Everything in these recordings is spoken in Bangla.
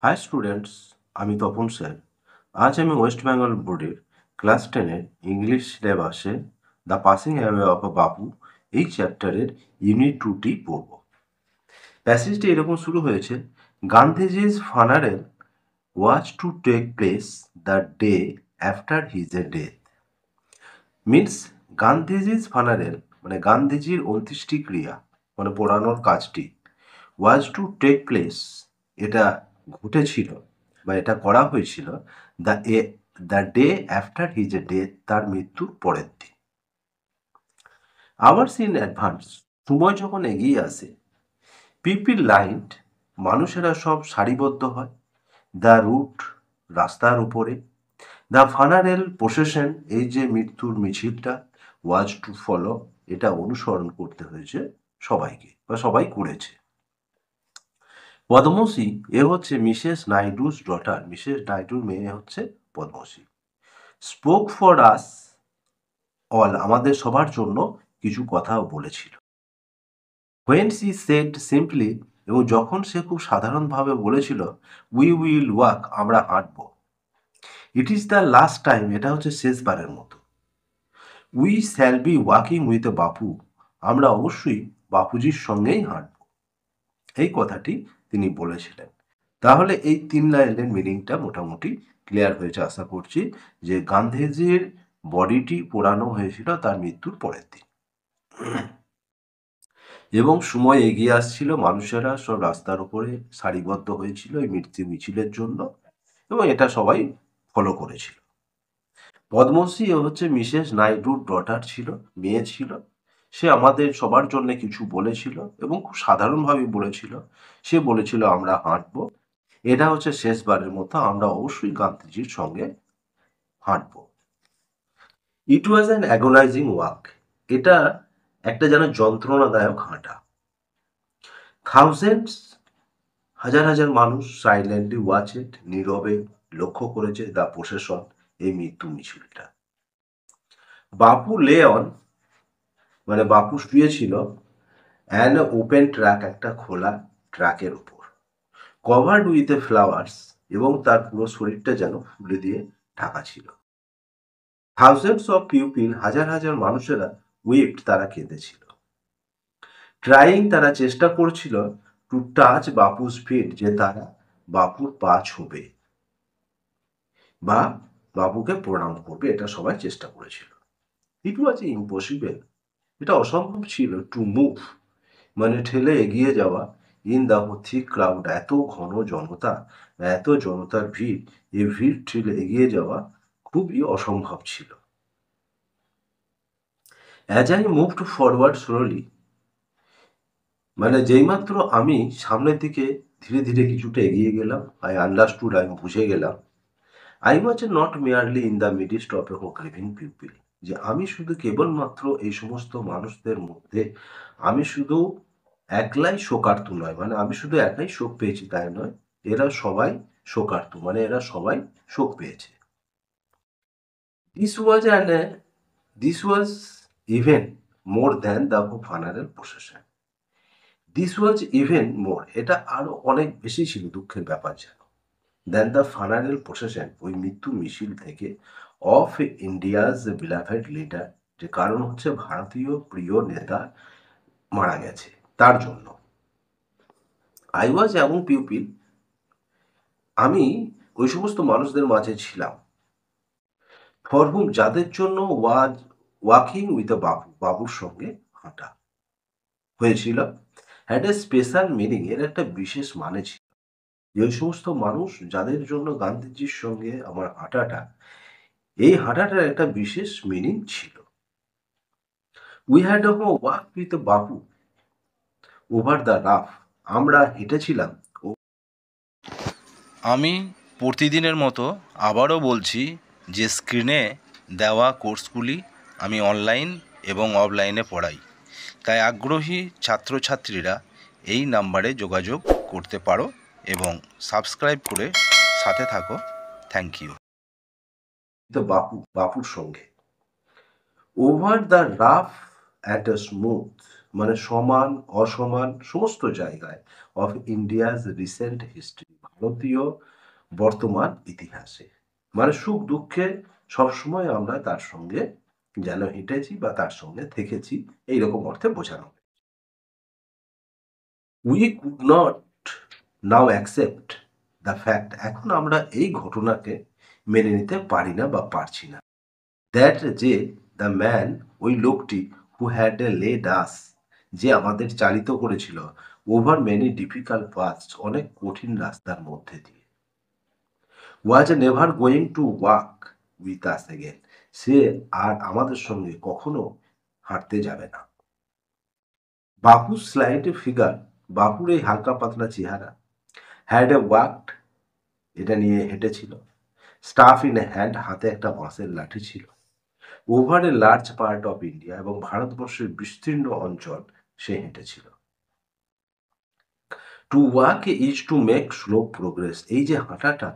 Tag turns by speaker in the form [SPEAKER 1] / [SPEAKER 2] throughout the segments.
[SPEAKER 1] হাই স্টুডেন্টস, আমি তপন স্যার। আজ আমি ওয়েস্ট বেঙ্গল বোর্ডের ক্লাস 10-এর ইংলিশ সিলেবাসে the passing away of a বাপু এই চ্যাপ্টারের ইউনিট 2টি পড়ব। প্যাসেজটি এরকম শুরু হয়েছে, গান্ধীজি's funeral was to take place the day after his death. Means Gandhiji's funeral মানে গান্ধীজির অন্ত্যেষ্টিক্রিয়া মানে পোড়ানোর কাজটি ওয়াজ টু টেক প্লেস এটা ঘটেছিল বা এটা করা হয়েছিল the day after his death, তার মৃত্যুর পরের দিন। আওয়ার্স ইন অ্যাডভান্স, সময় যখন এগিয়ে আসে, পিপিল লাইন্ড, মানুষেরা সব সারিবদ্ধ হয়, দ্য রুট, রাস্তার উপরে, দ্য ফানারেল প্রসেশন, এই যে মৃত্যুর মিছিলটা, ওয়াজ টু ফলো, এটা অনুসরণ করতে হয়েছে সবাইকে বা সবাই করেছে। পদ্মশ্রী এ হচ্ছে মিসেস নাইডুস ডটার, মিসেস নাইডুর মেয়ে হচ্ছে Padmashri. Spoke for us all, আমাদের সবার জন্য কিছু কথাও বলেছিল। হোয়েন সি সেড সিম্পলি, এবং যখন সে খুব সাধারণভাবে বলেছিল উই উইল ওয়াক, আমরা হাঁটব। It is the last time, এটা হচ্ছে শেষবারের মতো। We shall be walking with Bapu, আমরা অবশ্যই বাপুজির সঙ্গেই হাঁটব, এই কথাটি তিনি বলেছিলেন। তাহলে এই 3 লাইনের মিনিংটা মোটামুটি ক্লিয়ার হয়েছে আশা করছি, যে গান্ধীজির বডিটি পোড়ানো হয়েছিল তার মৃত্যুর পরের দিন, এবং সময় এগিয়ে আসছিল, মানুষেরা সব রাস্তার উপরে সারিবদ্ধ হয়েছিল এই মৃত্যু মিছিলের জন্য, এবং এটা সবাই ফলো করেছিল। পদ্মশ্রী হচ্ছে মিসেস নাইডুর ডটার ছিল, মেয়ে ছিল। সে আমাদের সবার জন্য কিছু বলেছিল এবং খুব সাধারণভাবে বলেছিল। সে বলেছিল আমরা হাঁটবো, এটা হচ্ছে শেষবারের মতো, আমরা অবশ্যই গান্ধীজির সঙ্গে হাঁটব। ইট ওয়াজ অ্যান অ্যাগোনাইজিং ওয়াক, এটা একটা যেন যন্ত্রণাদায়ক হাঁটা। থাউজেন্ডস, হাজার হাজার মানুষ সাইলেন্টলি ওয়াচ ইট, নীরবে লক্ষ্য করেছে দ্য প্রসেশন, এই মৃত্যু মিছিলটা। বাপু লে অন, মানে বাপু শুয়েছিল, অ্যান ওপেন ট্র্যাক, একটা খোলা ট্র্যাকের উপর, কভার্ড উইথ এ ফ্লাওয়ার্স, এবং তার পুরো শরীরটা যেন ফুলে দিয়ে ঢাকা ছিল। থাউজেন্ডস অফ পিউপিল, হাজার হাজার মানুষেরা উইপড, তারা কেঁদেছিল। ট্রাইং, তারা চেষ্টা করছিল, টু টাচ বাপুস ফিট, যে তারা বাপুর পা ছুঁবে বা বাপুকে প্রণাম করবে, এটা সবাই চেষ্টা করেছিল। ইট ওয়াজ ইম্পসিবল, এটা অসম্ভব ছিল, টু মুভ, মানে ঠেলে এগিয়ে যাওয়া, ইন দ্য থিক ক্রাউড, এত ঘন জনতা, এত জনতার ভিড়, এই ভিড় ঠেলে এগিয়ে যাওয়া খুবই অসম্ভব ছিল। As I moved forward slowly, মানে যেইমাত্র আমি সামনের দিকে ধীরে ধীরে কিছুটা এগিয়ে গেলাম, আই আন্ডারস্টুড, আমি বুঝে গেলাম, I was not merely in the midst of a grieving people, যে আমি শুধু কেবলমাত্র এই সমস্ত মানুষদের মধ্যে, আমি শুধু একলাই শোকার্তু নয়, মানে আমি শুধু একাই শোক পেয়েছি তাই নয়, এরা সবাই শোকার্তু, মানে এরা সবাই শোক পেয়েছে। This was this was even more than the funeral procession. This was even more, এটা আরো অনেক বেশি ছিল দুঃখের ব্যাপার যেন, দেন দ্য ফানারেল প্রসেশন, ওই মৃত্যু মিছিল থেকে, অফ ইন্ডিয়াজ বিলাভেড লিডার, যে কারণ হচ্ছে ভারতীয় প্রিয় নেতা মারা গেছে তার জন্য। আই ওয়াজ অ্যামং পিউপিল, আমি ওই সমস্ত মানুষদের মাঝে ছিলাম, ফর হুম, যাদের জন্য ওয়াজ ওয়াকিং উইথ বাবু, বাবুর সঙ্গে হাঁটা হয়েছিল, হ্যাড এ স্পেশাল মিনিং, এর একটা বিশেষ মানে ছিল, যে ওই সমস্ত মানুষ যাদের জন্য গান্ধীজির সঙ্গে আমার হাঁটাটা, এই হাঁটাটার একটা বিশেষ মিনিং ছিল। We had a walk with Bapu over the rough, আমরা হেঁটেছিলাম।
[SPEAKER 2] আমি প্রতিদিনের মতো আবারও বলছি যে স্ক্রিনে দেওয়া কোর্সগুলি আমি অনলাইন এবং অফলাইনে পড়াই, তাই আগ্রহী ছাত্রছাত্রীরা এই নাম্বারে যোগাযোগ করতে পারো এবং সাবস্ক্রাইব করে সাথে থাকো। Thank you.
[SPEAKER 1] বাপুর সঙ্গে, over the rough and smooth, মানে সমান অসমান সমস্ত জায়গায় অফ ইন্ডিয়াজ রিসেন্ট হিস্ট্রি, ভারতীয় বর্তমান ইতিহাসে, মানে সুখ দুঃখে সবসময় আমরা তার সঙ্গে যেন হেঁটেছি বা তার সঙ্গে থেকেছি, এইরকম অর্থে বোঝানো। We could not now accept the fact, এখন আমরা এই ঘটনাকে মেনে নিতে পারি না বা পারছি না, দ্যাট যে দ্য ম্যান, ওই লোকটি, হু হ্যাড লেড আস, যে আমাদের চালিত করেছিল, ওভার মেনি ডিফিকাল্ট পাথস, অনেক কঠিন রাস্তার মধ্যে দিয়ে, was never going to walk with us again, সে আর আমাদের সঙ্গে কখনো হাঁটতে যাবে না। বাপুর স্লাইড ফিগার, বাপুর এই হালকা পাতলা চেহারা, হ্যাড এ ওয়াকড, এটা নিয়ে হেঁটেছিল, স্টাফ ইন এ হ্যান্ড, হাতে একটা বাঁশের লাঠি ছিল, over a large part of India, এবং ভারতবর্ষের বিস্তীর্ণ অঞ্চল সে হেঁটেছিল। To walk is to make slow progress, এই যে হাঁটাটা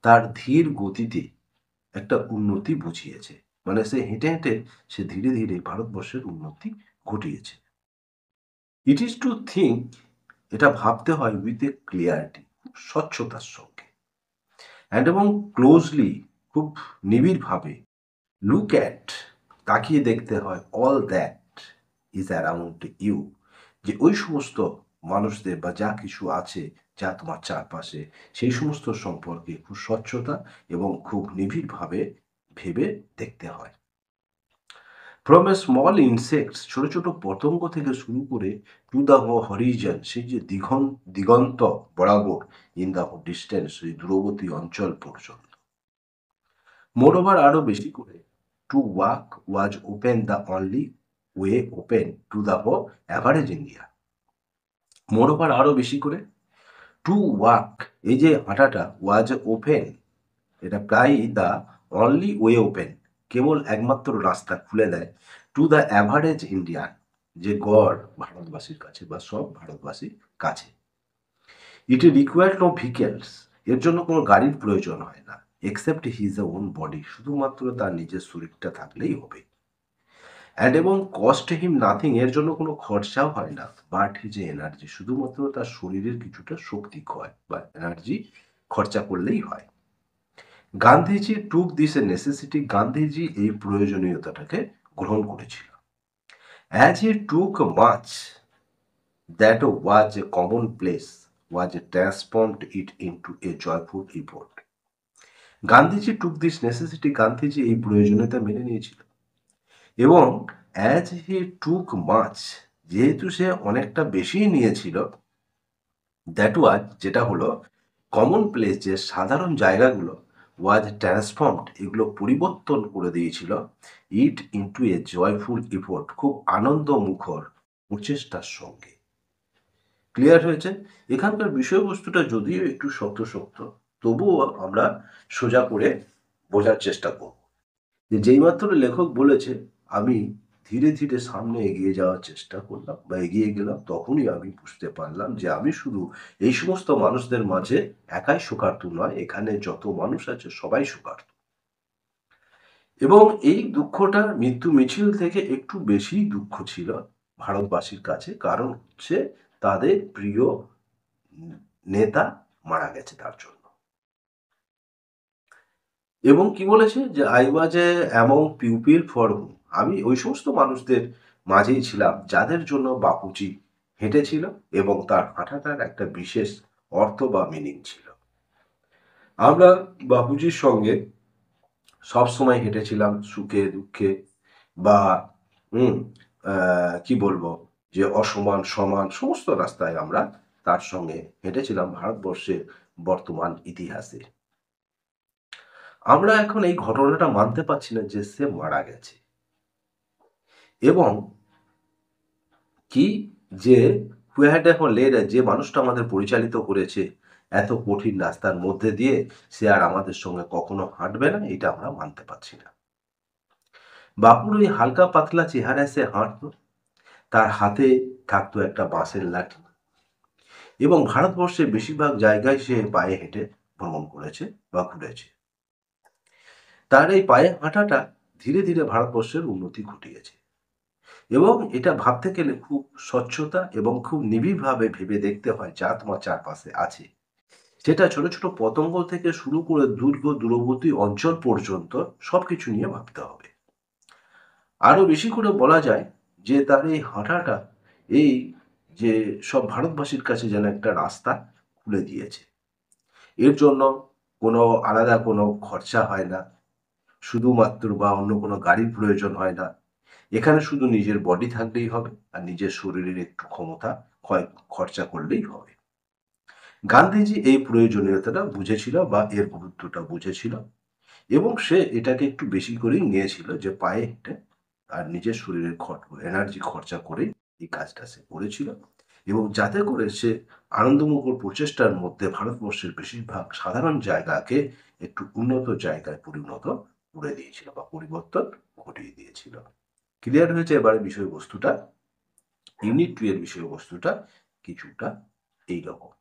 [SPEAKER 1] তার ধীর গতিতে একটা উন্নতি বুঝিয়েছে, মানে সে হেঁটে হেঁটে সে ধীরে ধীরে ভারতবর্ষের উন্নতি ঘটিয়েছে। ইট ইজ টু থিঙ্ক, এটা ভাবতে হয়, উইথ এ ক্লিয়ারিটি, স্বচ্ছতার সঙ্গে, অ্যান্ড এবং ক্লোজলি, খুব নিবিড়ভাবে, লুক অ্যাট, তাকিয়ে দেখতে হয়, all that is around you, যে ওই সমস্ত মানুষদের বা যা কিছু আছে যা তোমার চারপাশে, সেই সমস্ত সম্পর্কে খুব স্বচ্ছতা এবং খুব নিবিড়ভাবে ভেবে দেখতে হয়। ফ্রম এ স্মল ইনসেক্টস, ছোট ছোট পতঙ্গ থেকে শুরু করে, টু দ্য হরিজন, সেই যে দিগন্ত বরাবর, ইন দ্য ডিস্টেন্স, এই দূরবর্তী অঞ্চল পর্যন্ত। মোরওভার, আরো বেশি করে, to walk was open the only way open to the average India. Moreover, আরো বেশি করে, টু ওয়াক, এই যে হাঁটাটা, ওয়াজ ওপেন, এটা প্রায়ই দ্য অনলি ওয়ে ওপেন, কেবল একমাত্র রাস্তা খুলে দেয়, টু দ্য অ্যাভারেজ ইন্ডিয়ান, যে গড় ভারতবাসীর কাছে বা সব ভারতবাসীর কাছে। ইট রিকোয়ার্ড নো ভেহিকেলস, এর জন্য কোনো গাড়ির প্রয়োজন হয় না, এক্সেপ্ট হিজ ওন বডি, শুধুমাত্র তার নিজের শরীরটা থাকলেই হবে, অ্যান্ড এবং কস্ট হিম নাথিং, এর জন্য কোনো খরচাও হয় না, বাট হিজ এনার্জি, শুধুমাত্র তার শরীরের কিছুটা শক্তি ক্ষয় বা এনার্জি খরচা করলেই হয়। গান্ধীজি টুক দিস এ নেসেসিটি, গান্ধীজি এই প্রয়োজনীয়তাটাকে গ্রহণ করেছিল। As he took much that was a common place, was transformed it into a joyful report. Gandhiji took this necessity, Gandhiji এই প্রয়োজনীয়তা মেনে নিয়েছিল, এবং অ্যাজ হি টুক মাচ, যেহেতু সে অনেকটা বেশি নিয়েছিল, দ্যাট ওয়াজ, যেটা হলো, কমন প্লেস, যে সাধারণ জায়গাগুলো, ওয়াজ ট্রান্সফর্মড, এগুলো পরিবর্তন করে দিয়েছিল, it into a joyful effort, খুব আনন্দমুখর প্রচেষ্টার সঙ্গে। ক্লিয়ার হয়েছে? এখানকার বিষয়বস্তুটা যদিও একটু শক্ত শক্ত, তবুও আমরা সোজা করে বোঝার চেষ্টা করব। যে যেইমাত্র লেখক বলেছে আমি ধীরে ধীরে সামনে এগিয়ে যাওয়ার চেষ্টা করলাম বা এগিয়ে গেলাম, তখনই আমি বুঝতে পারলাম যে আমি শুধু এই সমস্ত মানুষদের মাঝে একাই শোকার্ত নয়, এখানে যত মানুষ আছে সবাই শোকার্ত, এবং এই দুঃখটা মৃত্যু মিছিল থেকে একটু বেশি দুঃখ ছিল ভারতবাসীর কাছে, কারণ হচ্ছে তাদের প্রিয় নেতা মারা গেছে তার জন্য। এবং কি বলেছে যে I was a among pupil for whom, আমি ওই সমস্ত মানুষদের মাঝেই ছিলাম যাদের জন্য বাপুজি হেঁটেছিল, এবং তার হাঁটাটার একটা বিশেষ অর্থ বা মিনিং ছিল। আমরা বাপুজির সঙ্গে সবসময় হেঁটেছিলাম সুখে দুঃখে, বা হুম কি বলবো, যে অসমান সমান সমস্ত রাস্তায় আমরা তার সঙ্গে হেঁটেছিলাম ভারতবর্ষের বর্তমান ইতিহাসে। আমরা এখন এই ঘটনাটা মানতে পারছি না যে সে মারা গেছে, এবং কি, যে হু হ্যাড এখন লেড, যে মানুষটা আমাদের পরিচালিত করেছে এত কঠিন রাস্তার মধ্যে দিয়ে, সে আর আমাদের সঙ্গে কখনো হাঁটবে না, এটা আমরা মানতে পারছি না। বাপুর ওই হালকা পাতলা চেহারায় সে হাঁটতো, তার হাতে থাকতো একটা বাঁশের লাঠি, এবং ভারতবর্ষের বেশিরভাগ জায়গায় সে পায়ে হেঁটে ভ্রমণ করেছে বা ঘুরেছে। তার এই পায়ে হাঁটাটা ধীরে ধীরে ভারতবর্ষের উন্নতি ঘটিয়েছে, এবং এটা ভাবতে গেলে খুব স্বচ্ছতা এবং খুব নিবিড়ভাবে ভেবে দেখতে হয় যা তোমার চারপাশে আছে। সেটা ছোট, ছোট পতঙ্গ থেকে শুরু করে দূরবর্তী অঞ্চল পর্যন্ত সবকিছু নিয়ে ভাবতে হবে। আরো বেশি করে বলা যায় যে তার এই হাঁটাটা এই যে সব ভারতবাসীর কাছে যেন একটা রাস্তা খুলে দিয়েছে। এর জন্য কোনো আলাদা কোনো খরচা হয় না। শুধুমাত্র বা অন্য কোনো গাড়ির প্রয়োজন হয় না। এখানে শুধু নিজের বডি থাকলেই হবে আর নিজের শরীরের একটু ক্ষমতা খরচা করলেই হবে। গান্ধীজি এই প্রয়োজনীয়তাটা বুঝেছিল বা এর গুরুত্বটা বুঝেছিল এবং সে এটাকে একটু বেশি করেই নিয়েছিল যে পায়ে হেঁটে আর নিজের শরীরের এনার্জি খরচা করেই এই কাজটা সে করেছিল এবং যাতে করে সে আনন্দমুখর প্রচেষ্টার মধ্যে ভারতবর্ষের বেশিরভাগ সাধারণ জায়গাকে একটু উন্নত জায়গায় পরিণত করে দিয়েছিল বা পরিবর্তন ঘটিয়ে দিয়েছিল। ক্লিয়ার হয়েছে এবারে বিষয়বস্তুটা? ইউনিট 2 এর বিষয়বস্তুটা কিছুটা এইরকম।